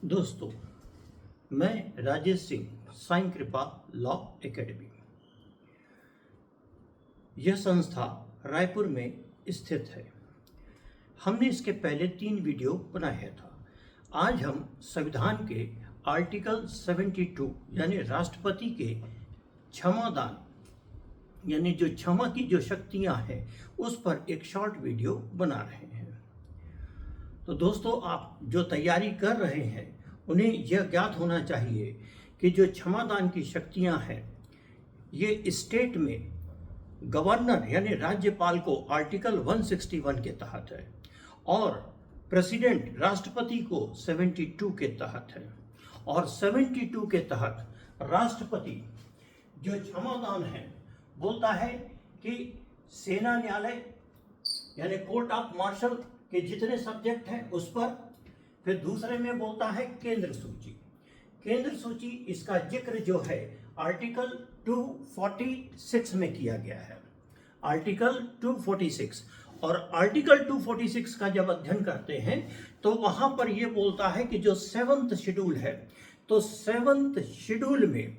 दोस्तों, मैं राजेश सिंह, साईं कृपा लॉ एकेडमी। यह संस्था रायपुर में स्थित है। हमने इसके पहले 3 वीडियो बनाया था। आज हम संविधान के आर्टिकल 72 यानी राष्ट्रपति के क्षमादान यानी जो क्षमा की जो शक्तियां हैं उस पर एक शॉर्ट वीडियो बना रहे हैं। तो दोस्तों, आप जो तैयारी कर रहे हैं उन्हें यह ज्ञात होना चाहिए कि जो क्षमादान की शक्तियां हैं ये स्टेट में गवर्नर यानी राज्यपाल को आर्टिकल 161 के तहत है और प्रेसिडेंट राष्ट्रपति को 72 के तहत है। और 72 के तहत राष्ट्रपति जो क्षमादान है बोलता है कि सेना न्यायालय यानी कोर्ट ऑफ मार्शल के जितने सब्जेक्ट हैं उस पर। फिर दूसरे में बोलता है केंद्र सूची। केंद्र सूची इसका जिक्र जो है आर्टिकल 246 में किया गया है, आर्टिकल 246। और आर्टिकल 246 का जब अध्ययन करते हैं तो वहां पर यह बोलता है कि जो 7th शेड्यूल है, तो 7th शेड्यूल में,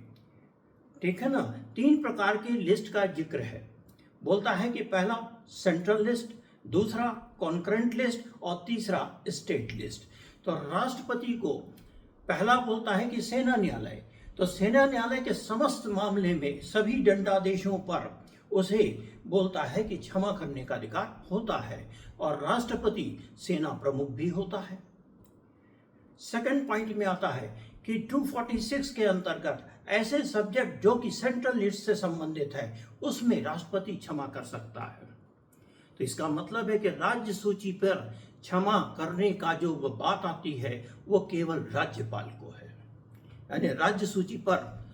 ठीक है ना, 3 प्रकार की लिस्ट का जिक्र है। बोलता है कि पहला सेंट्रल लिस्ट, दूसरा कॉन्करेंट लिस्ट और तीसरा स्टेट लिस्ट। तो राष्ट्रपति को पहला बोलता है कि सेना न्यायालय, तो सेना न्यायालय के समस्त मामले में सभी दंडादेशों पर उसे बोलता है कि क्षमा करने का अधिकार होता है और राष्ट्रपति सेना प्रमुख भी होता है। सेकंड पॉइंट में आता है कि 246 के अंतर्गत ऐसे सब्जेक्ट जो कि सेंट्रल लिस्ट से संबंधित है उसमें राष्ट्रपति क्षमा कर सकता है। तो इसका मतलब है कि राज्य सूची पर क्षमा करने का जो बात आती है वो केवल राज्यपाल को है, यानी राज्य सूची पर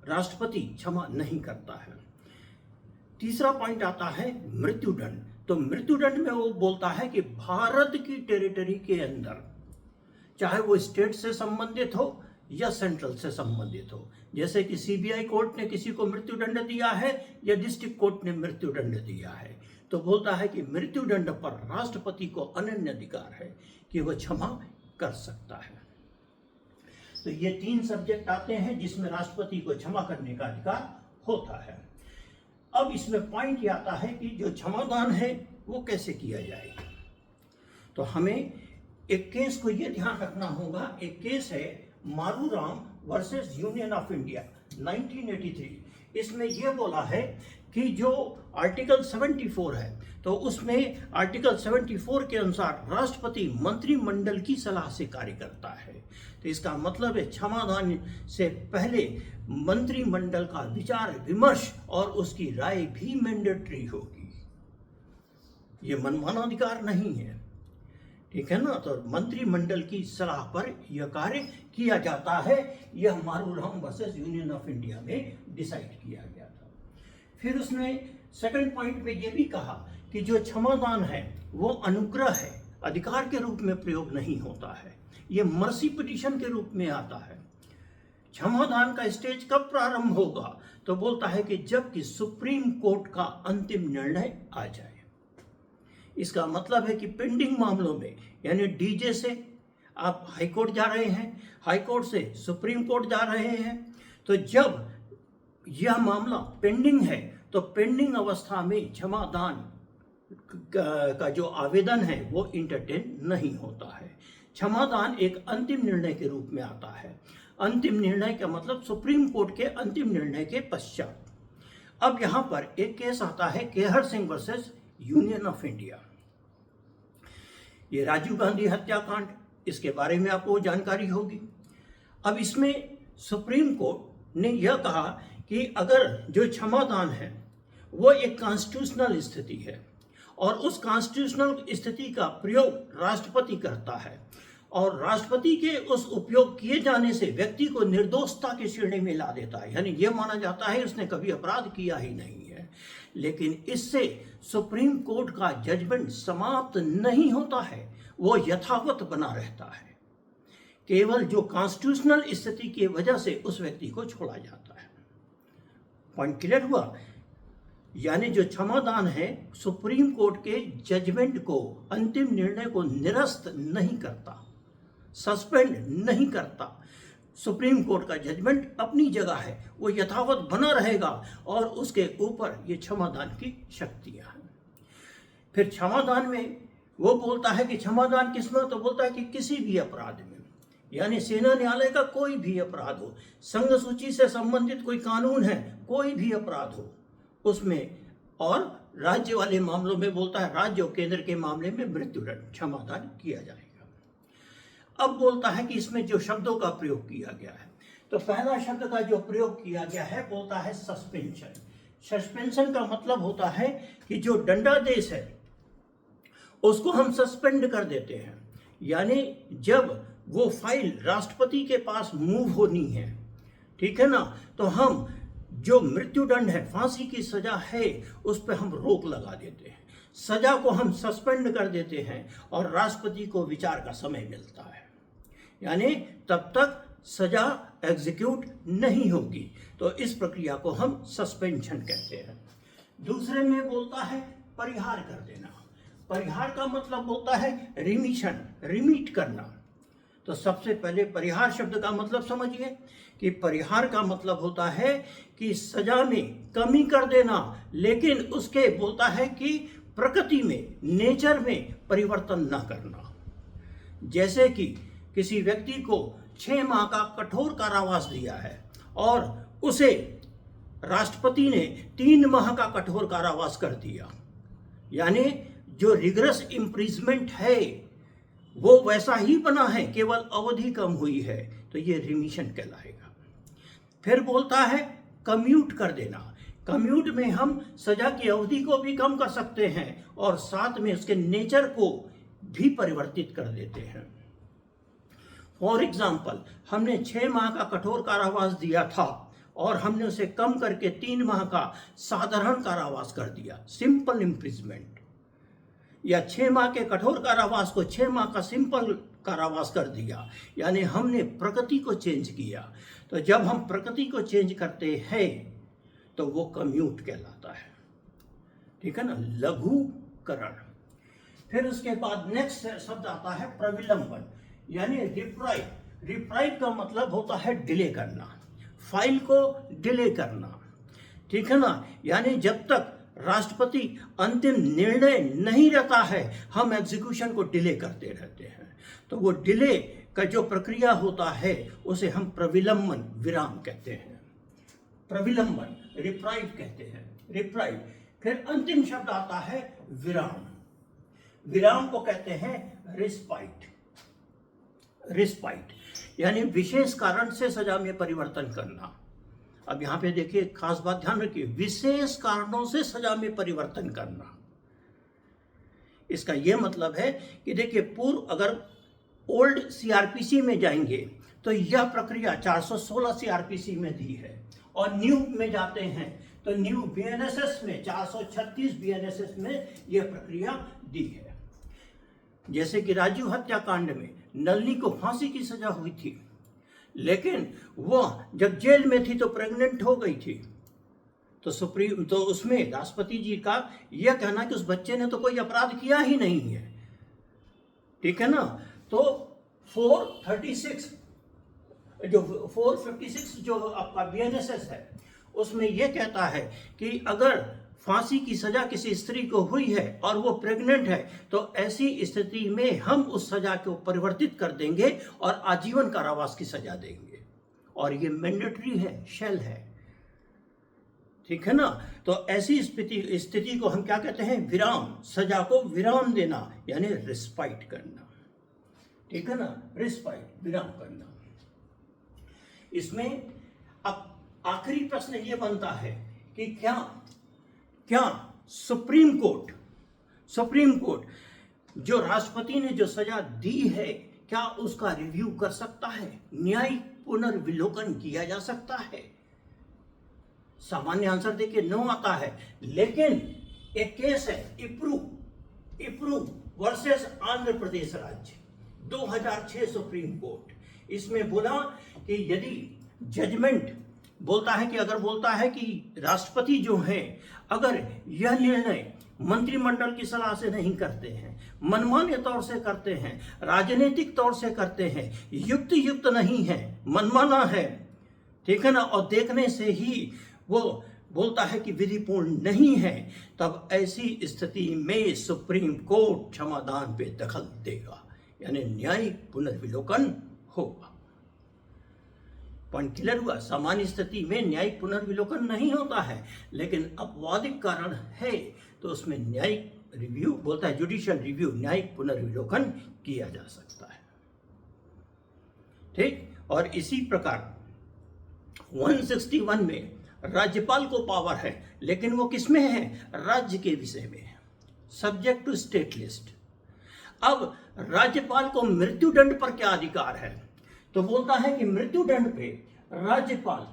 राष्ट्रपति क्षमा नहीं करता है। तीसरा पॉइंट आता है मृत्युदंड। तो मृत्युदंड में वो बोलता है कि भारत की टेरिटरी के अंदर, चाहे वो स्टेट से संबंधित हो या सेंट्रल से संबंधित हो, जैसे कि सीबीआई कोर्ट ने किसी को मृत्युदंड दिया है या डिस्ट्रिक्ट कोर्ट ने मृत्युदंड दिया है, तो बोलता है कि मृत्युदंड पर राष्ट्रपति को अनन्य अधिकार है कि वह क्षमा कर सकता है। तो ये 3 सब्जेक्ट आते हैं जिसमें राष्ट्रपति को क्षमा करने का अधिकार होता है। अब इसमें पॉइंट ये आता है कि जो क्षमादान है वो कैसे किया जाएगा। तो हमें एक केस को ये ध्यान रखना होगा। एक केस है मारूराम वर्सेस यूनियन ऑफ इंडिया 1983। इसमें यह बोला है कि जो आर्टिकल 74 है तो उसमें आर्टिकल 74 के अनुसार राष्ट्रपति मंत्रिमंडल की सलाह से कार्य करता है। तो इसका मतलब है क्षमादान से पहले मंत्रिमंडल का विचार विमर्श और उसकी राय भी मैंडेटरी होगी। ये मनमाना अधिकार नहीं है, ठीक है ना। तो मंत्रिमंडल की सलाह पर यह कार्य किया जाता है। यह मारूराम वर्सेस यूनियन ऑफ इंडिया में डिसाइड किया गया था। फिर उसने सेकंड पॉइंट में यह भी कहा कि जो क्षमादान है वो अनुग्रह है, अधिकार के रूप में प्रयोग नहीं होता है, यह मर्सी पिटीशन के रूप में आता है। क्षमादान का स्टेज कब प्रारंभ होगा, तो बोलता है कि जबकि सुप्रीम कोर्ट का अंतिम निर्णय आ जाए। इसका मतलब है कि पेंडिंग मामलों में, यानी डीजे से आप हाई कोर्ट जा रहे हैं, हाई कोर्ट से सुप्रीम कोर्ट जा रहे हैं, तो जब यह मामला पेंडिंग है तो पेंडिंग अवस्था में क्षमादान का जो आवेदन है वो इंटरटेन नहीं होता है। क्षमादान एक अंतिम निर्णय के रूप में आता है। अंतिम निर्णय का मतलब सुप्रीम कोर्ट के अंतिम निर्णय के पश्चात। अब यहां पर एक केस आता है Kehar Singh versus union of India. ये राजीव गांधी हत्याकांड, इसके बारे में आपको जानकारी होगी। अब इसमें सुप्रीम कोर्ट ने यह कहा कि अगर जो क्षमादान है वो एक कॉन्स्टिट्यूशनल स्थिति है और उस कॉन्स्टिट्यूशनल स्थिति का प्रयोग राष्ट्रपति करता है और राष्ट्रपति के उस उपयोग किए जाने से व्यक्ति को निर्दोषता की श्रेणी में ला देता है, यानी यह माना जाता है उसने कभी अपराध किया ही नहीं है, लेकिन इससे सुप्रीम कोर्ट का जजमेंट समाप्त नहीं होता है, वो यथावत बना रहता है। केवल जो कॉन्स्टिट्यूशनल स्थिति की वजह से उस व्यक्ति को छोड़ा जाता है। पॉइंट क्लियर हुआ। यानी जो क्षमादान है सुप्रीम कोर्ट के जजमेंट को, अंतिम निर्णय को निरस्त नहीं करता, सस्पेंड नहीं करता। सुप्रीम कोर्ट का जजमेंट अपनी जगह है, वो यथावत बना रहेगा और उसके ऊपर ये क्षमादान की शक्तियां हैं। फिर क्षमादान में वो बोलता है कि क्षमादान किसमें, तो बोलता है कि किसी भी अपराध में, यानी सेना न्यायालय का कोई भी अपराध हो, संघ सूची से संबंधित कोई कानून है, कोई भी अपराध हो उसमें, और राज्य वाले मामलों में बोलता है राज्य और केंद्र के मामले में मृत्युदंड क्षमादान किया जाएगा। अब बोलता है कि इसमें जो शब्दों का प्रयोग किया गया है, तो पहला शब्द का जो प्रयोग किया गया है बोलता है सस्पेंशन। सस्पेंशन का मतलब होता है कि जो दंडादेश है उसको हम सस्पेंड कर देते हैं, यानी जब वो फाइल राष्ट्रपति के पास मूव होनी है, ठीक है ना, तो हम जो मृत्युदंड है, फांसी की सजा है, उस पर हम रोक लगा देते हैं, सजा को हम सस्पेंड कर देते हैं और राष्ट्रपति को विचार का समय मिलता है, यानी तब तक सजा एग्जीक्यूट नहीं होगी। तो इस प्रक्रिया को हम सस्पेंशन कहते हैं। दूसरे में बोलता है परिहार कर देना। परिहार का मतलब बोलता है रिमिशन, रिमीट करना। तो सबसे पहले परिहार शब्द का मतलब समझिए कि परिहार का मतलब होता है कि सजा में कमी कर देना, लेकिन उसके बोलता है कि प्रकृति में, नेचर में परिवर्तन न करना। जैसे कि किसी व्यक्ति को 6 माह का कठोर कारावास दिया है और उसे राष्ट्रपति ने 3 माह का कठोर कारावास कर दिया, यानी जो रिगरस इम्प्रिजमेंट है वो वैसा ही बना है, केवल अवधि कम हुई है, तो ये रिमिशन कहलाएगा। फिर बोलता है कम्यूट कर देना। कम्यूट में हम सजा की अवधि को भी कम कर सकते हैं और साथ में उसके नेचर को भी परिवर्तित कर देते हैं। फॉर एग्जाम्पल, हमने 6 माह का कठोर कारावास दिया था और हमने उसे कम करके 3 माह का साधारण कारावास कर दिया, सिंपल इम्प्रिजमेंट, या 6 माह के कठोर कारावास को 6 माह का सिंपल कारावास कर दिया, यानी हमने प्रकृति को चेंज किया। तो जब हम प्रकृति को चेंज करते हैं तो वो कम्यूट कहलाता है, ठीक है ना, लघुकरण। फिर उसके बाद नेक्स्ट शब्द आता है प्रविलंबन, यानी रिप्राइव। रिप्राइव का मतलब होता है डिले करना, फाइल को डिले करना, ठीक है ना, यानी जब तक राष्ट्रपति अंतिम निर्णय नहीं रहता है हम एग्जीक्यूशन को डिले करते रहते हैं। तो वो डिले का जो प्रक्रिया होता है उसे हम प्रविलंबन, विराम कहते हैं। प्रविलंबन, रिप्राइव कहते हैं, रिप्राइव। फिर अंतिम शब्द आता है विराम। विराम को कहते हैं रिस्पाइट। रिस्पाइट यानी विशेष कारण से सजा में परिवर्तन करना। अब यहां पे देखिए, खास बात ध्यान रखिए, विशेष कारणों से सजा में परिवर्तन करना। इसका यह मतलब है कि देखिए, पूर्व अगर ओल्ड सीआरपीसी में जाएंगे तो यह प्रक्रिया 416 सीआरपीसी में दी है, और न्यू में जाते हैं तो न्यू बीएनएसएस में 436 बीएनएसएस में यह प्रक्रिया दी है। जैसे कि राजीव हत्याकांड में नलिनी को फांसी की सजा हुई थी, लेकिन वह जब जेल में थी तो प्रेग्नेंट हो गई थी, तो उसमें राष्ट्रपति जी का यह कहना कि उस बच्चे ने तो कोई अपराध किया ही नहीं है, ठीक है ना। तो 456 जो आपका बीएनएसएस है उसमें यह कहता है कि अगर फांसी की सजा किसी स्त्री को हुई है और वो प्रेग्नेंट है तो ऐसी स्थिति में हम उस सजा को परिवर्तित कर देंगे और आजीवन कारावास की सजा देंगे, और ये मैंडेटरी है, शेल है, ठीक है ना। तो ऐसी स्थिति को हम क्या कहते हैं, विराम, सजा को विराम देना, यानी रिस्पाइट करना, ठीक है ना, रिस्पाइट, विराम करना। इसमें अब आखिरी प्रश्न ये बनता है कि क्या सुप्रीम कोर्ट जो राष्ट्रपति ने जो सजा दी है क्या उसका रिव्यू कर सकता है, न्यायिक पुनर्विलोकन किया जा सकता है? सामान्य आंसर देखिए नो आता है, लेकिन एक केस है इप्रू वर्सेस आंध्र प्रदेश राज्य 2006 सुप्रीम कोर्ट। इसमें बोला कि यदि जजमेंट बोलता है कि अगर बोलता है कि राष्ट्रपति जो है अगर यह निर्णय मंत्रिमंडल की सलाह से नहीं करते हैं, मनमाने तौर से करते हैं, राजनीतिक तौर से करते हैं, युक्त नहीं है, मनमाना है, ठीक है ना, और देखने से ही वो बोलता है कि विधिपूर्ण नहीं है, तब ऐसी स्थिति में सुप्रीम कोर्ट क्षमादान पे दखल देगा, यानी न्यायिक पुनर्विलोकन होगा। पॉइंट क्लियर हुआ। सामान्य स्थिति में न्यायिक पुनर्विलोकन नहीं होता है, लेकिन अपवादिक कारण है तो उसमें न्यायिक रिव्यू बोलता है, जुडिशियल रिव्यू, न्यायिक पुनर्विलोकन किया जा सकता है। ठीक, और इसी प्रकार 161 में राज्यपाल को पावर है, लेकिन वो किसमें है? राज्य के विषय में, सब्जेक्ट टू स्टेट लिस्ट। अब राज्यपाल को मृत्युदंड पर क्या अधिकार है? तो बोलता है कि मृत्युदंड पे राज्यपाल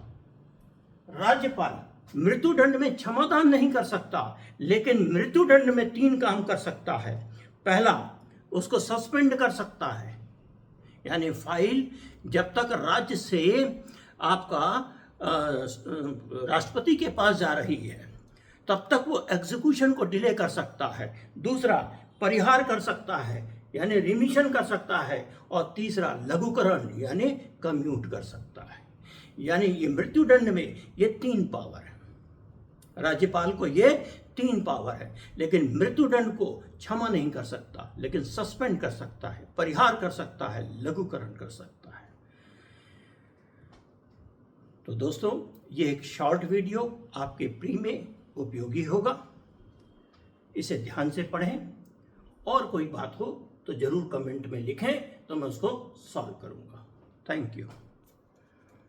मृत्युदंड में क्षमादान नहीं कर सकता, लेकिन मृत्युदंड में 3 काम कर सकता है। पहला, उसको सस्पेंड कर सकता है, यानी फाइल जब तक राज्य से आपका राष्ट्रपति के पास जा रही है तब तक वो एग्जीक्यूशन को डिले कर सकता है। दूसरा, परिहार कर सकता है, यानी रिमिशन कर सकता है। और तीसरा, लघुकरण यानी कम्यूट कर सकता है। यानी ये मृत्युदंड में ये 3 पावर है, राज्यपाल को ये 3 पावर है, लेकिन मृत्युदंड को क्षमा नहीं कर सकता, लेकिन सस्पेंड कर सकता है, परिहार कर सकता है, लघुकरण कर सकता है। तो दोस्तों, ये एक शॉर्ट वीडियो आपके प्री में उपयोगी होगा, इसे ध्यान से पढ़ें, और कोई बात हो तो जरूर कमेंट में लिखें, तो मैं उसको सॉल्व करूंगा। Thank you.